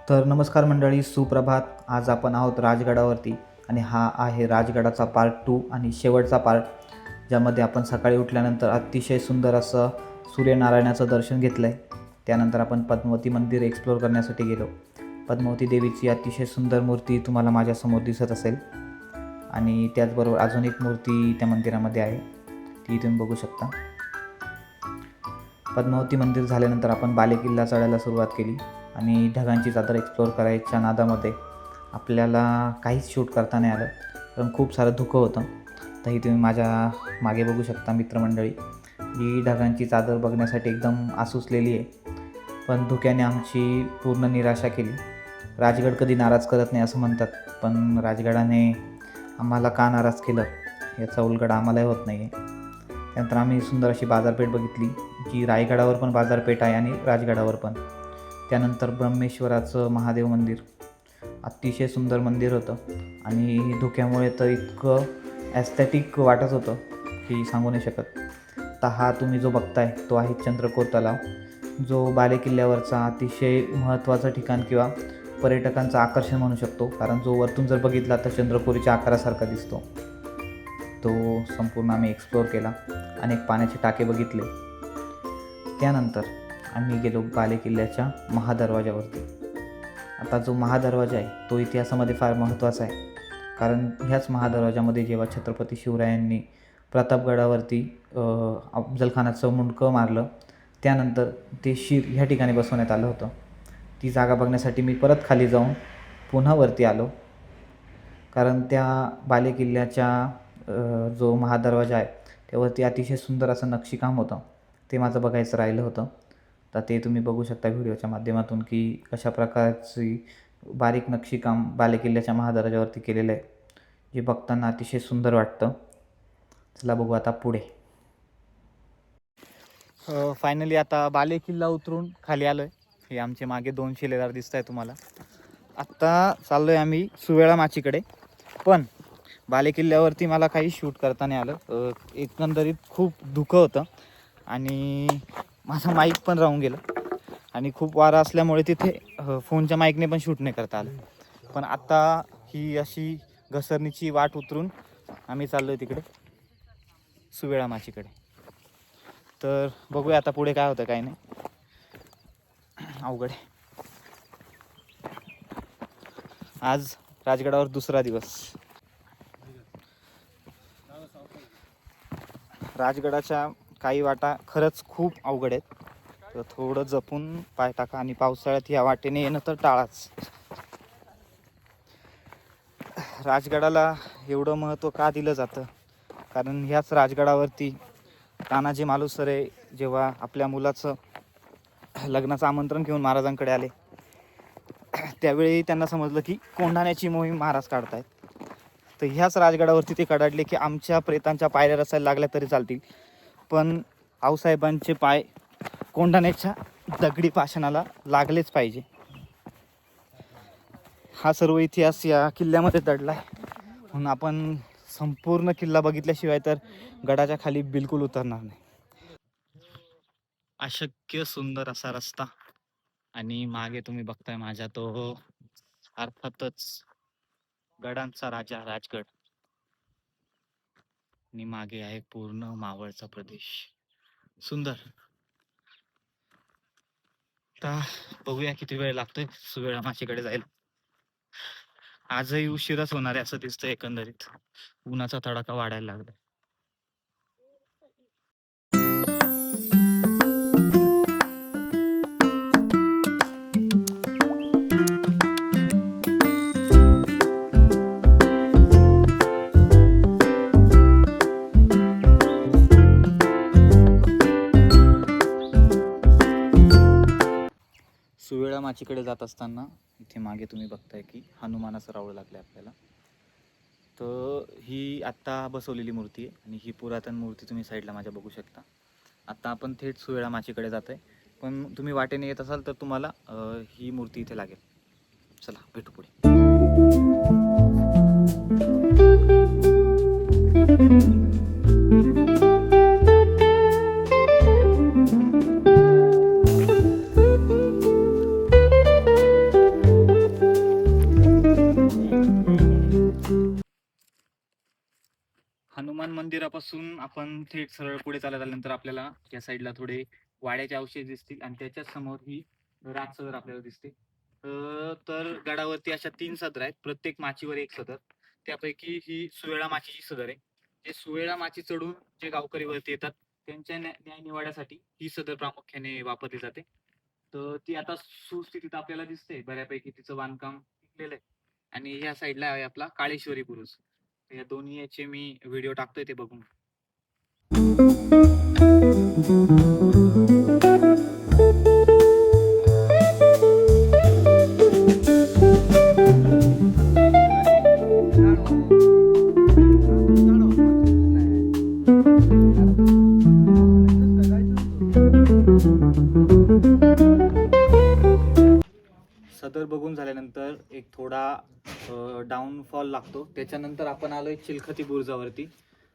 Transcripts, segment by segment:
तर नमस्कार मंडळी, सुप्रभात. आज आपण आहोत राजगडावरती आणि हा आहे राजगडाचा पार्ट 2 आणि शेवटचा पार्ट, ज्यामध्ये आपण सकाळी उठल्यानंतर अतिशय सुंदर असं सूर्यनारायणाचं दर्शन घेतलं आहे. त्यानंतर आपण पद्मावती मंदिर एक्सप्लोअर करण्यासाठी गेलो. पद्मावती देवीची अतिशय सुंदर मूर्ती तुम्हाला माझ्यासमोर दिसत असेल आणि त्याचबरोबर अजून एक मूर्ती त्या मंदिरामध्ये आहे, ती तुम्ही बघू शकता. पद्मावती मंदिर झाल्यानंतर आपण बालेकिल्ला चढायला सुरुवात केली आणि ढगांची चादर एक्सप्लोअर करायच्या नादामध्ये आपल्याला काहीच शूट करता नाही आलं, कारण खूप सारं धुकं होतं. तर ही तुम्ही माझ्या मागे बघू शकता मित्रमंडळी, ही ढगांची चादर बघण्यासाठी एकदम आसुसलेली आहे, पण धुक्याने आमची पूर्ण निराशा केली. राजगड कधी नाराज करत नाही असं म्हणतात, पण राजगडाने आम्हाला का नाराज केलं याचा उलगडा आम्हालाही होत नाही आहे. त्यानंतर आम्ही सुंदर अशी बाजारपेठ बघितली, जी रायगडावर पण बाजारपेठ आहे आणि राजगडावर पण. त्यानंतर ब्रह्मेश्वराचं महादेव मंदिर, अतिशय सुंदर मंदिर होतं आणि धुक्यामुळे तर इतकं ॲस्थेटिक वाटत होतं की सांगू नाही शकत. तर हा तुम्ही जो बघताय तो आहे चंद्रकोर तलाव, जो बालेकिल्ल्यावरचा अतिशय महत्त्वाचं ठिकाण किंवा पर्यटकांचं आकर्षण म्हणू शकतो, कारण जो वरतून जर बघितला तर चंद्रकोरीच्या आकारासारखा दिसतो. तो संपूर्ण आम्ही एक्सप्लोअर केला, अनेक पाण्याचे टाके बघितले. त्यानंतर आम्ही गेलो बालेकिल्ल्याच्या महादरवाजावरती. आता जो महादरवाजा आहे तो इतिहासामध्ये फार महत्त्वाचा आहे, कारण ह्याच महादरवाजामध्ये जेव्हा छत्रपती शिवरायांनी प्रतापगडावरती अफजलखानाचं मुंडकं मारलं, त्यानंतर ते शीर ह्या ठिकाणी बसवण्यात आलं होतं. ती जागा बघण्यासाठी मी परत खाली जाऊन पुन्हा वरती आलो, कारण त्या बालेकिल्ल्याच्या जो महादरवाजा आहे त्यावरती अतिशय सुंदर असं नक्षीकाम होतं, ते माझं बघायचं राहिलं होतं. तर ते तुम्ही बघू शकता व्हिडिओच्या माध्यमातून की कशा प्रकारची बारीक नक्षीकाम बालेकिल्ल्याच्या महादरवाजावरती केलेलं आहे, जे बघताना अतिशय सुंदर वाटतं. चला बघू आता पुढे. फायनली आता बालेकिल्ला उतरून खाली आलो आहे. हे आमचे मागे 2 शिलेदार दिसत आहे तुम्हाला. आत्ता चाललो आहे आम्ही सुवेळा माचीकडे, पण बालेकिल्ल्यावरती मला काही शूट करता नाही आलं. एकंदरीत खूप धुकं होतं आणि माझं माईक पण राहून गेलं आणि खूप वारा असल्यामुळे तिथे फोनच्या माईकने पण शूट नाही करता आलं. पण आत्ता ही अशी घसरणीची वाट उतरून आम्ही चाललो आहे तिकडे सुवेळा माचीकडे. तर बघूया आता पुढे काय होतं काय नाही. अवघड आहे. आज राजगडावर दुसरा दिवस. राजगडाच्या काही वाटा खरंच खूप अवघड आहेत, तर थोडं जपून पाय टाका आणि पावसाळ्यात या वाटेने येणं तर टाळाच. राजगडाला एवढं महत्त्व का दिलं जातं, कारण ह्याच राजगडावरती तानाजी मालुसरे जेव्हा आपल्या मुलाचं लग्नाचं आमंत्रण घेऊन महाराजांकडे आले, त्यावेळी त्यांना समजलं की कोंढाण्याची मोहीम महाराज काढतायत. तर ह्याच राजगडावरती ते कडाडले की आमच्या प्रेतांच्या पायऱ्या रचायला लागल्या तरी चालतील, पण आऊसाहेबांचे पाय कोंढाण्याच्या दगडी पाषाणाला लागलेच पाहिजे. हा सर्व इतिहास या किल्ल्यामध्ये दडला आहे, म्हणून आपण संपूर्ण किल्ला बघितल्याशिवाय तर गडाच्या खाली बिलकुल उतरणार नाही. अशक्य सुंदर असा रस्ता आणि मागे तुम्ही बघताय माझ्या तो अर्थातच गडांचा राजा राजगड आणि मागे आहे पूर्ण मावळचा प्रदेश. सुंदर. आता बघूया किती वेळ लागतोय सुवेळा माचीकडे जायला. आजही उशीरच होणार आहे असं दिसतंय. एकंदरीत उन्हाचा तडाखा वाढायला लागला. सुवेळा माचीकडे जात असताना इथे मागे तुम्ही बघताय की हनुमानाचं रावळ लागलं आपल्याला. तर ही आत्ता बसवलेली मूर्ती आहे आणि ही पुरातन मूर्ती तुम्ही साईडला माझ्या बघू शकता. आत्ता आपण थेट सुवेळा माचीकडे जात आहे, पण तुम्ही वाटेने येत असाल तर तुम्हाला ही मूर्ती इथे लागेल. चला भेटू पुढे. मंदिरापासून आपण थेट सरळ पुढे चालत आल्यानंतर आपल्याला या साईडला थोडे वाड्याचे अवशेष दिसतील आणि त्याच्याच समोर ही राज सदर आपल्याला दिसते. तर गडावरती अशा 3 सदर आहेत, प्रत्येक माचीवर एक सदर. त्यापैकी ही सुवेळा माचीची सदर आहे. जे सुवेळा माची चढून जे गावकरी वरती येतात त्यांच्या न्याय निवाड्यासाठी ही सदर प्रामुख्याने वापरली जाते. तर ती आता सुस्थितीत आपल्याला दिसते बऱ्यापैकी, तिचं बांधकाम टिकलेलं आहे. आणि ह्या साईडला आहे आपला काळेश्वरी बुरुज. या दोन्ही याचे मी व्हिडिओ टाकतोय, ते बघून. सदर बघून झाल्यानंतर एक थोडा डाऊनफॉल लागतो. त्याच्यानंतर आपण आलोय चिलखती बुरुजावरती.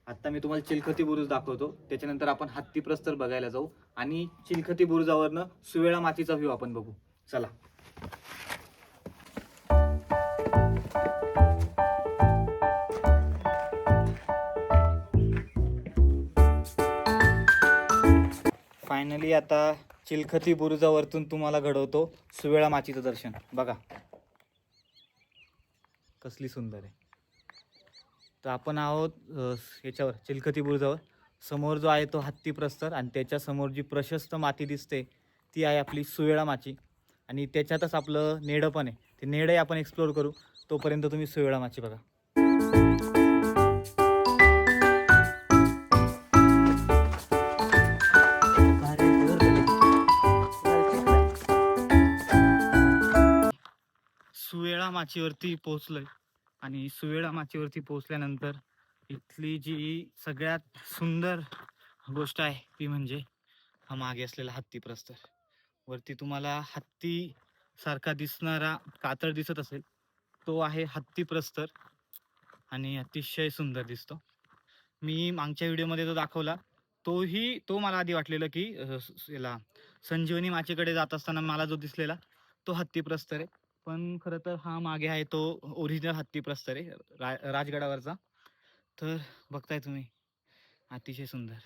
आता मी तुम्हाला चिलखती बुरुज दाखवतो, त्याच्यानंतर आपण हत्ती प्रस्तर बघायला जाऊ आणि चिलखती बुरुजावरनं सुवेळा माचीचा व्ह्यू आपण बघू. चला. फायनली आता चिलखती बुरुजावरतून तुम्हाला घडवतो सुवेळा माचीचं दर्शन. बघा कसली सुंदर आहे. तर आपण आहोत याच्यावर चिलखती बुरुजावर. समोर जो आहे तो हत्ती प्रस्तर आणि त्याच्या समोर जी प्रशस्त माती दिसते ती आहे आपली सुवेळा माची. आणि त्याच्यातच आपलं नेडं पण आहे. ते नेडंही आपण एक्सप्लोअर करू. तोपर्यंत तुम्ही सुवेळा माची बघा. सुवेळा माचीवरती पोहोचलोय आणि सुवेळा माचीवरती पोहोचल्यानंतर इथली जी सगळ्यात सुंदर गोष्ट आहे ती म्हणजे हा मागे असलेला हत्ती प्रस्तर. वरती तुम्हाला हत्ती सारखा दिसणारा कातळ दिसत असेल, तो आहे हत्ती प्रस्तर आणि अतिशय सुंदर दिसतो. मी मागच्या व्हिडिओमध्ये जो दाखवला तो मला आधी वाटलेलं की याला संजीवनी माचीकडे जात असताना मला जो दिसलेला तो हत्ती प्रस्तर आहे. पण खरं तर हा मागे आहे तो ओरिजिनल हत्ती प्रस्तर आहे राजगडावरचा. तर बघताय तुम्ही, अतिशय सुंदर.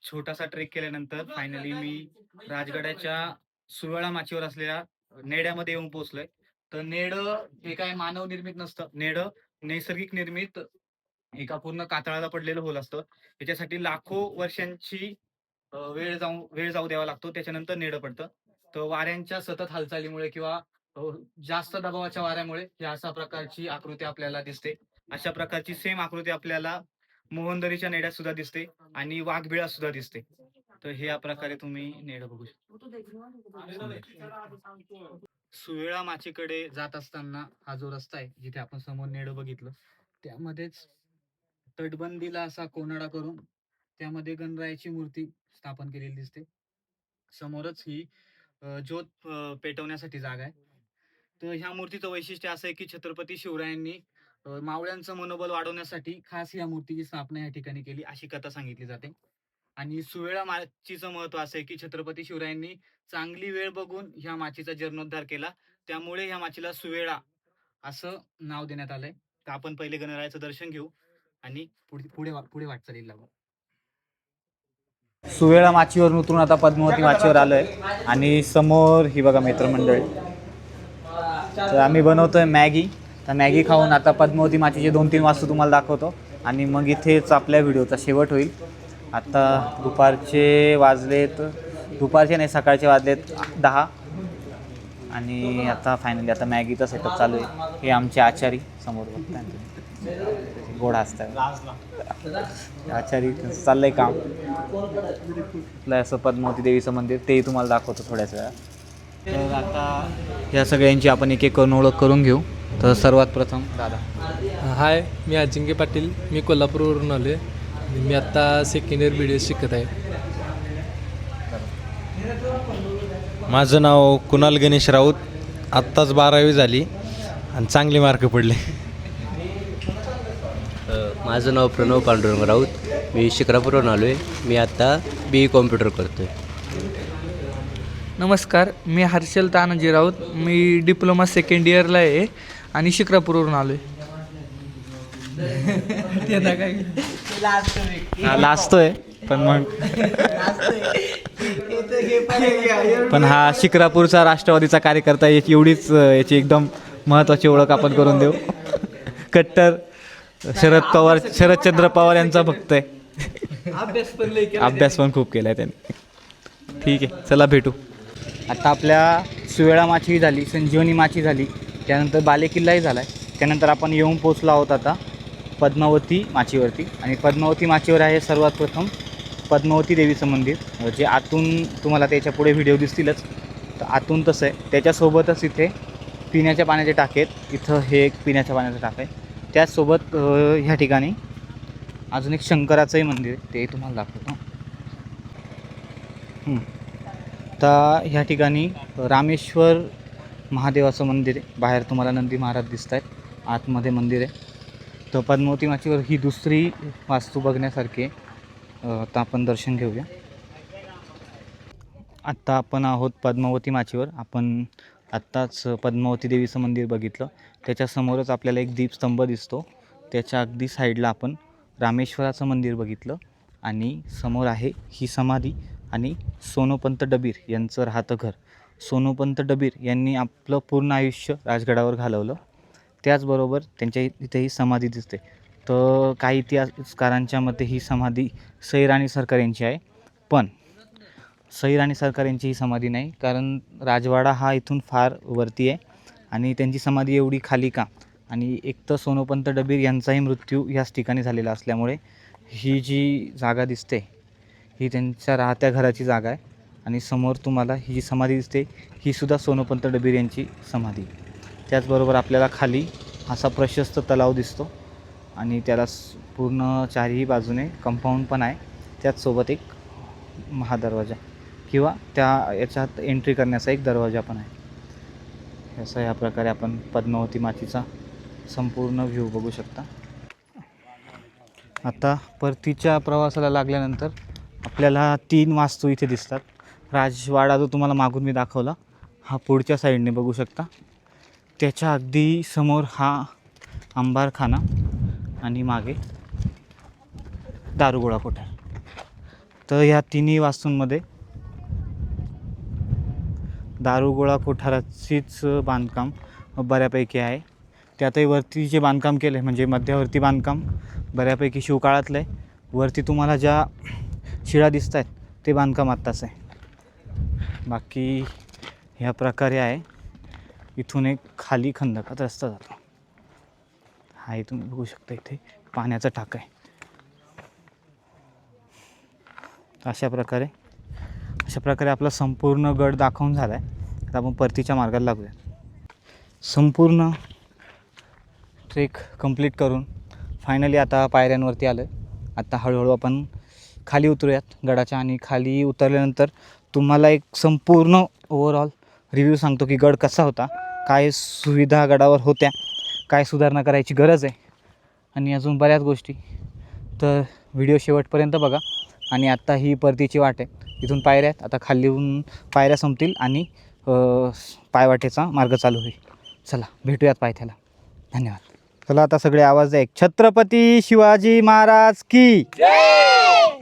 छोटासा ट्रेक केल्यानंतर फायनली मी राजगडाच्या सुवेळा माचीवर असलेल्या नेड्यामध्ये येऊन पोहोचलोय. तर नेडं हे काय मानव निर्मित नसतं. नेडं नैसर्गिक निर्मित एका पूर्ण कातळाला पडलेलं होल असतं. त्याच्यासाठी लाखो वर्षांची वेळ जाऊ द्यावा लागतो, त्याच्यानंतर नेडं पडतं. तर वाऱ्यांच्या सतत हालचालीमुळे किंवा जास्त दबावाच्या वाऱ्यामुळे ही अशा प्रकारची आकृती आपल्याला दिसते. अशा प्रकारची सेम आकृती आपल्याला मोहनदरीच्या नेड्यात सुद्धा दिसते आणि वाघबिळा सुद्धा दिसते. तर हे या प्रकारे तुम्ही नेडं बघू शकता. सुवेळा माचीकडे जात असताना हा जो रस्ता आहे, जिथे आपण समोर नेडं बघितलं, त्यामध्येच तटबंदीला असा कोनाडा करून त्यामध्ये गणरायाची मूर्ती स्थापन केलेली दिसते. समोरच ही ज्योत पेटवण्यासाठी जागा आहे. तर ह्या मूर्तीचं वैशिष्ट्य असं आहे की छत्रपती शिवरायांनी मावळ्यांचं मनोबल वाढवण्यासाठी खास या मूर्तीची स्थापना या ठिकाणी केली, अशी कथा सांगितली जाते. आणि सुवेळा माचीचं महत्व असं आहे की छत्रपती शिवरायांनी चांगली वेळ बघून ह्या माचीचा जीर्णोद्धार केला, त्यामुळे ह्या माचीला सुवेळा असं नाव देण्यात आलंय. तर आपण पहिले गणरायाचं दर्शन घेऊ आणि पुढे वाटचालीला लागू. सुवेळा माचीवर उतरून आता पद्मावती माचीवर आलोय आणि समोर ही बघा मित्रमंडळी. तर आम्ही बनवतोय मॅगी. तर मॅगी खाऊन आता पद्मावती माचीचे 2-3 वास्तू तुम्हाला दाखवतो आणि मग इथेच आपल्या व्हिडिओचा शेवट होईल. आता दुपारचे नाही, सकाळचे वाजलेत 10 आणि आता फायनली आता मॅगीचा सेटअप चालू आहे. हे आमचे आचारी समोर बघताय तुम्ही, गोड असतात आचारी. चाललंय काम आपलं असं पद्मावती देवीचं मंदिर, तेही तुम्हाला दाखवतो थोड्याच वेळा. तर आता या सगळ्यांची आपण एक एक करून ओळख करून घेऊ. तर सर्वात प्रथम दादा. हाय, मी अजिंक्य पाटील, मी कोल्हापूरवरून आलो आहे. मी आत्ता सेकंड इयर BDS शिकत आहे. माझं नाव कुणाल गणेश राऊत. आत्ताच 12वी झाली आणि चांगले मार्क पडले. माझं नाव प्रणव पांडुरंग राऊत. मी शिक्रापूरहून आलो आहे. मी आत्ता BE कॉम्प्युटर करतो आहे. नमस्कार, मी हर्षल तानाजी राऊत. मी डिप्लोमा सेकंड इयरला आहे आणि शिक्रापूरवरून आलो आहे. लाजतोय पण मग पण हा शिक्रापूरचा राष्ट्रवादीचा कार्यकर्ता याची एवढीच याची एकदम महत्त्वाची ओळख आपण करून देऊ. कट्टर शरदचंद्र पवार यांचा भक्त आहे. अभ्यास पण खूप केला आहे त्यांनी. ठीक आहे, चला भेटू. आता आपल्या सुवेळा माची झाली, संजीवनी माची झाली, त्यानंतर बालेकिल्लाही झाला आहे. त्यानंतर आपण येऊन पोचलो आहोत आता पद्मावती माचीवरती. आणि पद्मावती माचीवर आहे सर्वात प्रथम पद्मावती देवीचं मंदिर, जे आतून तुम्हाला त्याच्या पुढे व्हिडिओ दिसतीलच. तर आतून तसं आहे. त्याच्यासोबतच इथे पिण्याच्या पाण्याचे टाके आहेत. इथं हे एक पिण्याच्या पाण्याचं टाकं आहे. त्याचसोबत ह्या ठिकाणी अजून एक शंकराचंही मंदिर आहे, ते तुम्हाला दाखवतो. तर ह्या ठिकाणी रामेश्वर महादेवाचं मंदिर आहे. बाहेर तुम्हाला नंदी महाराज दिसत आहेत, आतमध्ये मंदिर आहे. तर पद्मावती माचीवर ही दुसरी वास्तू बघण्यासारखी आहे. तर आपण दर्शन घेऊया. आत्ता आपण आहोत पद्मावती माचीवर. आपण आत्ताच पद्मावती देवीचं मंदिर बघितलं. त्याच्यासमोरच आपल्याला एक दीपस्तंभ दिसतो. त्याच्या अगदी साईडला आपण रामेश्वराचं मंदिर बघितलं. आणि समोर आहे ही समाधी आणि सोनोपंत डबीर यांचं राहतं घर. सोनोपंत डबीर यांनी आपलं पूर्ण आयुष्य राजगडावर घालवलं. त्याचबरोबर त्यांच्या इथे ही समाधी दिसते. तर काही इतिहासकारांच्या मते ही समाधी सई राणी सरकार यांची आहे. पण सई राणी सरकार यांची ही समाधी नाही, कारण राजवाडा हा इथून फार वरती आहे आणि त्यांची समाधी एवढी खाली का. आणि एक तर सोनोपंत डबीर यांचाही मृत्यू याच ठिकाणी झालेला असल्यामुळे ही जी जागा दिसते ही त्यांच्या राहत्या घराची जागा आहे. आणि समोर तुम्हाला ही जी समाधी दिसते ही सुद्धा सोनोपंत डबीर यांची समाधी. त्याचबरोबर आपल्याला खाली असा प्रशस्त तलाव दिसतो आणि त्याला पूर्ण चारही बाजूने कंपाऊंड पण आहे. त्याचसोबत एक महादरवाजा किंवा त्या याच्यात एंट्री करण्याचा एक दरवाजा पण आहे. असं ह्या प्रकारे आपण पद्मावती माचीचा संपूर्ण व्ह्यू बघू शकता. आता परतीच्या प्रवासाला लागल्यानंतर आपल्याला 3 वास्तू इथे दिसतात. राजवाडा जो तुम्हाला मागून मी दाखवला हा पुढच्या साईडने बघू शकता. त्याच्या अगदी समोर हा अंबारखाना आणि मागे दारुगोळा कोठार. तर ह्या तिन्ही वास्तूंमध्ये दारुगोळा कोठाराचीच बांधकाम बऱ्यापैकी आहे. त्यातही वरती जे बांधकाम केलं आहे म्हणजे मध्यवर्ती बांधकाम बऱ्यापैकी शिवकाळातलं आहे. वरती तुम्हाला ज्या शिळा दिसत आहेत ते बांधकाम आत्ताच आहे. बाकी ह्या प्रकारे आहे. इथून एक खाली खंदकात रस्ता जातो. हा इथून बघू शकता इथे पाण्याचा टाका आहे. अशा प्रकारे आपला संपूर्ण गड दाखवून झाला आहे. आता आपण परतीच्या मार्गाला लागूया. संपूर्ण ट्रेक कंप्लीट करून फायनली आता पायऱ्यांवरती आलं. आता हळूहळू आपण खाली उतरूयात गडाच्या. आणि खाली उतरल्यानंतर तुम्हाला एक संपूर्ण ओव्हरऑल रिव्ह्यू सांगतो की गड कसा होता, काय सुविधा गडावर होत्या, काय सुधारणा करायची गरज आहे आणि अजून बऱ्याच गोष्टी. तर व्हिडिओ शेवटपर्यंत बघा. आणि आत्ता ही परतीची वाट आहे. इथून पायऱ्या आहेत. आता खालीहून पायऱ्या संपतील आणि पायवाटेचा मार्ग चालू होईल. चला भेटूयात पायथ्याला. धन्यवाद. चला आता सगळे आवाज आहे. छत्रपती शिवाजी महाराज की जय.